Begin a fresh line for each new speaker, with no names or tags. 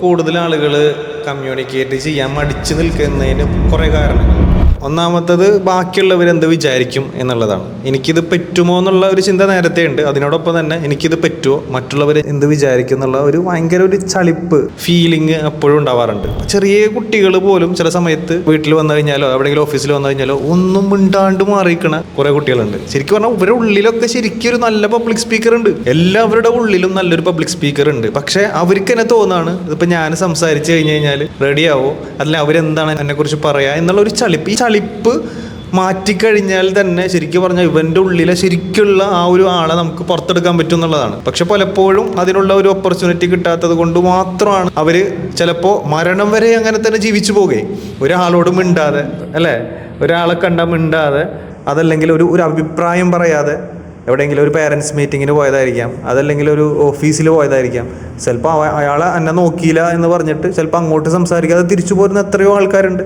കൂടുതൽ ആളുകൾ കമ്മ്യൂണിക്കേറ്റ് ചെയ്യാൻ മടിച്ചു നിൽക്കുന്നതിന് കുറേ കാരണങ്ങളുണ്ട്. ഒന്നാമത്തത് ബാക്കിയുള്ളവരെന്ത് വിചാരിക്കും എന്നുള്ളതാണ്. എനിക്കിത് പറ്റുമോ എന്നുള്ള ഒരു ചിന്ത നേരത്തെ ഉണ്ട്. അതിനോടൊപ്പം തന്നെ എനിക്കിത് പറ്റുമോ, മറ്റുള്ളവർ എന്ത് വിചാരിക്കും എന്നുള്ള ഭയങ്കര ഒരു ചളിപ്പ് ഫീലിംഗ് എപ്പോഴും ഉണ്ടാവാറുണ്ട്. ചെറിയ കുട്ടികൾ പോലും ചില സമയത്ത് വീട്ടിൽ വന്നു കഴിഞ്ഞാലോ എവിടെയെങ്കിലും ഓഫീസിൽ വന്നു കഴിഞ്ഞാലോ ഒന്നും മിണ്ടാണ്ട് മാറിയിരിക്കണ കുറേ കുട്ടികളുണ്ട്. ശരിക്കും പറഞ്ഞാൽ ഇവരുടെ ഉള്ളിലൊക്കെ ശരിക്കും ഒരു നല്ല പബ്ലിക് സ്പീക്കർ ഉണ്ട്. എല്ലാവരുടെ ഉള്ളിലും നല്ലൊരു പബ്ലിക് സ്പീക്കർ ഉണ്ട്. പക്ഷെ അവർക്ക് തന്നെ തോന്നാണ് ഇതിപ്പോൾ ഞാൻ സംസാരിച്ച് കഴിഞ്ഞ് കഴിഞ്ഞാൽ റെഡിയാവോ, അല്ല അവരെന്താണ് എന്നെക്കുറിച്ച് പറയാ എന്നുള്ള ഒരു ചളിപ്പ്. ഈ ചളിപ്പ് മാറ്റിക്കഴിഞ്ഞാൽ തന്നെ ശരിക്കും പറഞ്ഞാൽ ഇവൻ്റെ ഉള്ളിലെ ശരിക്കുള്ള ആ ഒരു ആളെ നമുക്ക് പുറത്തെടുക്കാൻ പറ്റും എന്നുള്ളതാണ്. പക്ഷെ പലപ്പോഴും അതിനുള്ള ഒരു ഓപ്പർച്യൂണിറ്റി കിട്ടാത്തത് കൊണ്ട് മാത്രമാണ് അവർ ചിലപ്പോൾ മരണം വരെ അങ്ങനെ തന്നെ ജീവിച്ചു പോകുകയെ. ഒരാളോട് മിണ്ടാതെ, അല്ലേ, ഒരാളെ കണ്ടാൽ മിണ്ടാതെ, അതല്ലെങ്കിൽ ഒരു അഭിപ്രായം പറയാതെ എവിടെയെങ്കിലും ഒരു പേരൻസ് മീറ്റിങ്ങിന് പോയതായിരിക്കാം, അതല്ലെങ്കിൽ ഒരു ഓഫീസിൽ പോയതായിരിക്കാം. ചിലപ്പോൾ അയാളെ എന്നെ നോക്കിയില്ല എന്ന് പറഞ്ഞിട്ട് ചിലപ്പോൾ അങ്ങോട്ട് സംസാരിക്കാതെ തിരിച്ചു പോരുന്ന എത്രയോ ആൾക്കാരുണ്ട്.